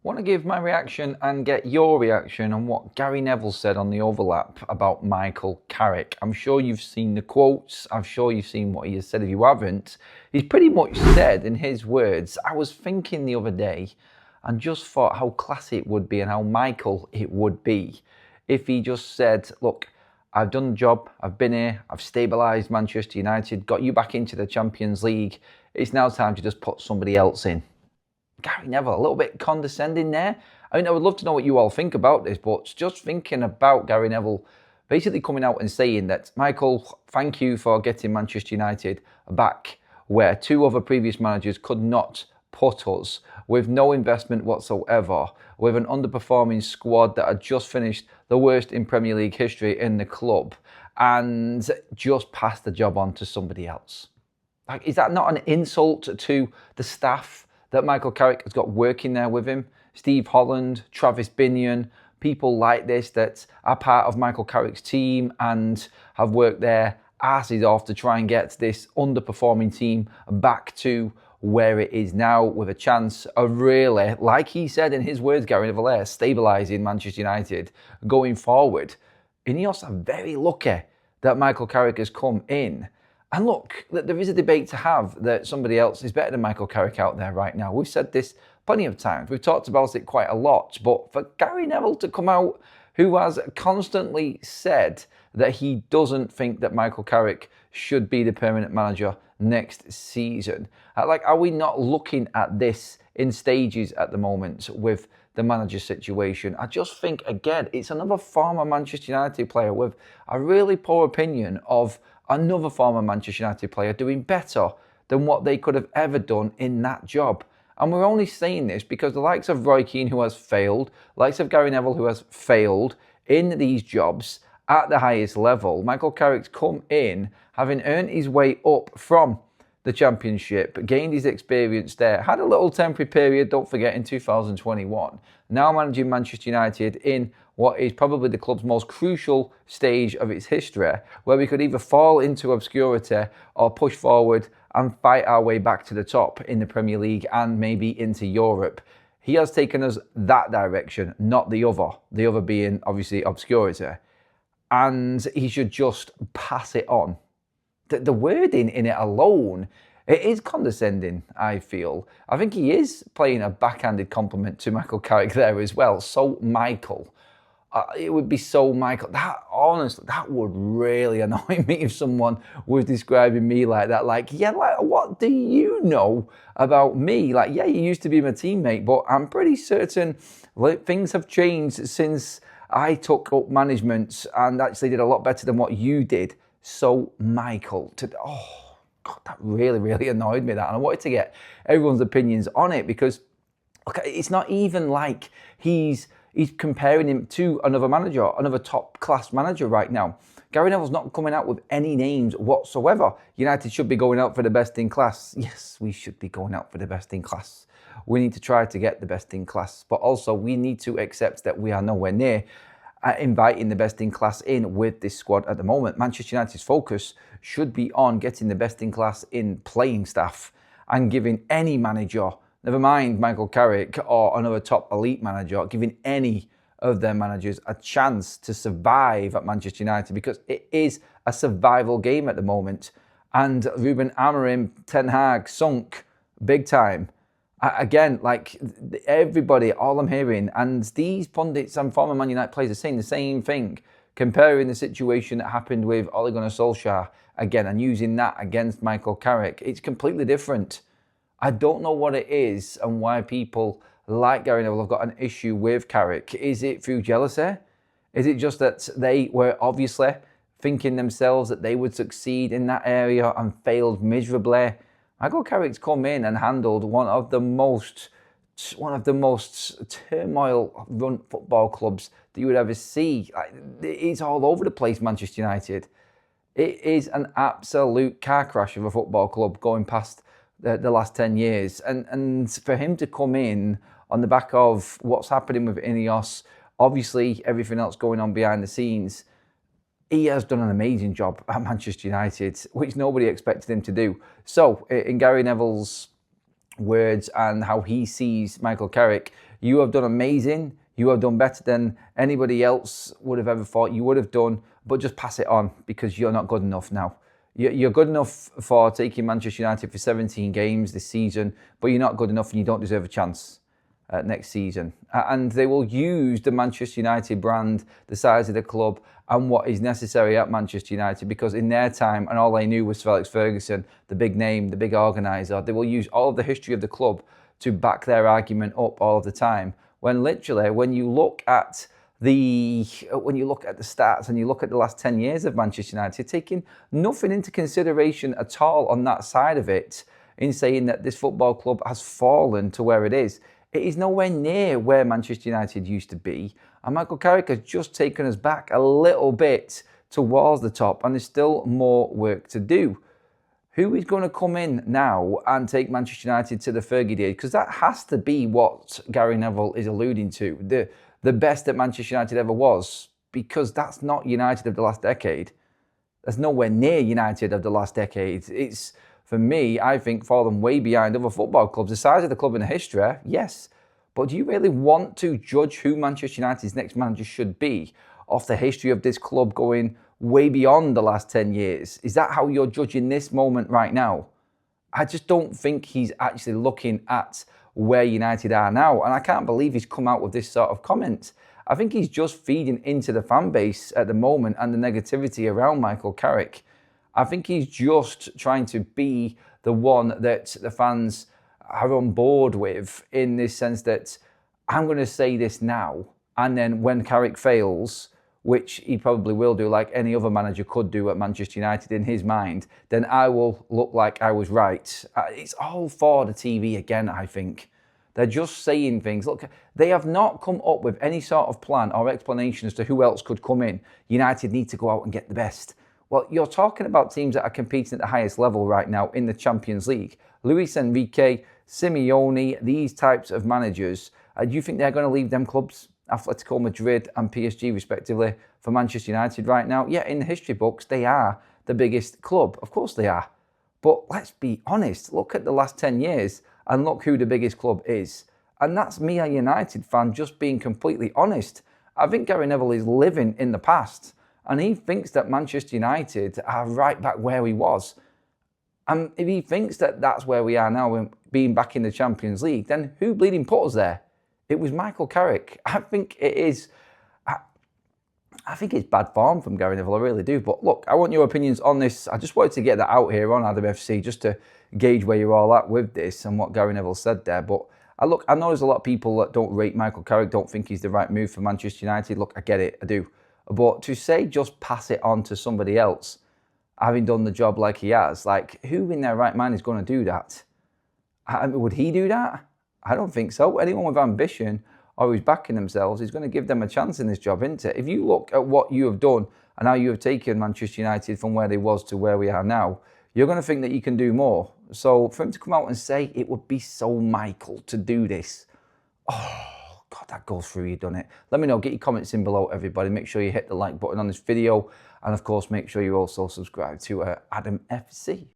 Want to give my reaction and get your reaction on what Gary Neville said on the overlap about Michael Carrick. I'm sure you've seen the quotes. I'm sure you've seen what he has said. If you haven't, he's pretty much said in his words, I was thinking the other day and just thought how classy it would be and how Michael it would be if he just said, look, I've done the job, I've been here, I've stabilised Manchester United, got you back into the Champions League. It's now time to just put somebody else in. Gary Neville, a little bit condescending there. I mean, I would love to know what you all think about this, but just thinking about Gary Neville basically coming out and saying that, Michael, thank you for getting Manchester United back where two other previous managers could not put us, with no investment whatsoever, with an underperforming squad that had just finished the worst in Premier League history in the club, and just passed the job on to somebody else. Like, is that not an insult to the staff that Michael Carrick has got working there with him? Steve Holland, Travis Binion, people like this that are part of Michael Carrick's team and have worked their asses off to try and get this underperforming team back to where it is now, with a chance of really, like he said in his words, Gary Neville, stabilising Manchester United going forward. Ineos are very lucky that Michael Carrick has come in. And look, there is a debate to have that somebody else is better than Michael Carrick out there right now. We've said this plenty of times. We've talked about it quite a lot. But for Gary Neville to come out, who has constantly said that he doesn't think that Michael Carrick should be the permanent manager next season, are we not looking at this in stages at the moment with the manager situation? I just think, again, it's another former Manchester United player with a really poor opinion of another former Manchester United player doing better than what they could have ever done in that job. And we're only saying this because the likes of Roy Keane, who has failed, the likes of Gary Neville, who has failed in these jobs at the highest level, Michael Carrick's come in, having earned his way up from the Championship, gained his experience there, had a little temporary period, don't forget, in 2021, now managing Manchester United in what is probably the club's most crucial stage of its history, where we could either fall into obscurity or push forward and fight our way back to the top in the Premier League and maybe into Europe. He has taken us that direction, not the other being obviously obscurity. And he should just pass it on. The wording in it alone, it is condescending, I feel. I think he is playing a backhanded compliment to Michael Carrick there as well. So Michael. It would be so Michael. That, honestly, that would really annoy me if someone was describing me like that. What do you know about me? You used to be my teammate, but I'm pretty certain things have changed since I took up management and actually did a lot better than what you did. So Michael, oh God, that really, really annoyed me, that. And I wanted to get everyone's opinions on it because, okay, it's not even like he's comparing him to another manager, another top-class manager right now. Gary Neville's not coming out with any names whatsoever. United should be going out for the best in class. Yes, we should be going out for the best in class. We need to try to get the best in class. But also, we need to accept that we are nowhere near inviting the best in class in with this squad at the moment. Manchester United's focus should be on getting the best in class in playing staff and giving any manager, never mind Michael Carrick or another top elite manager, giving any of their managers a chance to survive at Manchester United, because it is a survival game at the moment. And Ruben Amorim, Ten Hag, sunk big time. Again, everybody, all I'm hearing, and these pundits and former Man United players are saying the same thing, comparing the situation that happened with Ole Gunnar Solskjaer again and using that against Michael Carrick. It's completely different. I don't know what it is and why people like Gary Neville have got an issue with Carrick. Is it through jealousy? Is it just that they were obviously thinking themselves that they would succeed in that area and failed miserably? Michael Carrick's come in and handled one of the most turmoil-run football clubs that you would ever see. It's all over the place, Manchester United. It is an absolute car crash of a football club going past the last 10 years. And for him to come in on the back of what's happening with Ineos, obviously everything else going on behind the scenes, he has done an amazing job at Manchester United, which nobody expected him to do. So, in Gary Neville's words and how he sees Michael Carrick, You have done amazing. You have done better than anybody else would have ever thought you would have done, but just pass it on because you're not good enough now. You're good enough for taking Manchester United for 17 games this season, but you're not good enough and you don't deserve a chance next season. And they will use the Manchester United brand, the size of the club, and what is necessary at Manchester United, because in their time, and all they knew was Alex Ferguson, the big name, the big organiser, they will use all of the history of the club to back their argument up all of the time. When literally, when you look at the stats and you look at the last 10 years of Manchester United, taking nothing into consideration at all on that side of it, in saying that this football club has fallen to where it is. It is nowhere near where Manchester United used to be. And Michael Carrick has just taken us back a little bit towards the top, and there's still more work to do. Who is going to come in now and take Manchester United to the Fergie days? Because that has to be what Gary Neville is alluding to. The best that Manchester United ever was, because that's not United of the last decade. That's nowhere near United of the last decade. It's, for me, I think, fallen way behind other football clubs. The size of the club in the history, yes. But do you really want to judge who Manchester United's next manager should be off the history of this club going way beyond the last 10 years? Is that how you're judging this moment right now? I just don't think he's actually looking at where United are now. And I can't believe he's come out with this sort of comment. I think he's just feeding into the fan base at the moment and the negativity around Michael Carrick. I think he's just trying to be the one that the fans are on board with, in this sense that I'm going to say this now, and then when Carrick fails, which he probably will do, like any other manager could do at Manchester United in his mind, then I will look like I was right. It's all for the TV again, I think. They're just saying things. Look, they have not come up with any sort of plan or explanation as to who else could come in. United need to go out and get the best. Well, you're talking about teams that are competing at the highest level right now in the Champions League. Luis Enrique, Simeone, these types of managers, do you think they're going to leave them clubs, Atletico Madrid and PSG respectively, for Manchester United right now? Yeah, in the history books, they are the biggest club. Of course they are. But let's be honest, look at the last 10 years and look who the biggest club is. And that's me, a United fan, just being completely honest. I think Gary Neville is living in the past, and he thinks that Manchester United are right back where he was. And if he thinks that that's where we are now, being back in the Champions League, then who bleeding put us there? It was Michael Carrick. I think it is. I think it's bad form from Gary Neville, I really do. But look, I want your opinions on this. I just wanted to get that out here on Adam FC, just to gauge where you're all at with this and what Gary Neville said there. But I know there's a lot of people that don't rate Michael Carrick, don't think he's the right move for Manchester United. Look, I get it, I do. But to say just pass it on to somebody else, having done the job like he has, like, who in their right mind is going to do that? Would he do that? I don't think so. Anyone with ambition or who's backing themselves is going to give them a chance in this job, isn't it? If you look at what you have done and how you have taken Manchester United from where they was to where we are now, you're going to think that you can do more. So for him to come out and say it would be so Michael to do this, oh, God, that goes through you, done it. Let me know. Get your comments in below, everybody. Make sure you hit the like button on this video. And, of course, make sure you also subscribe to Adam FC.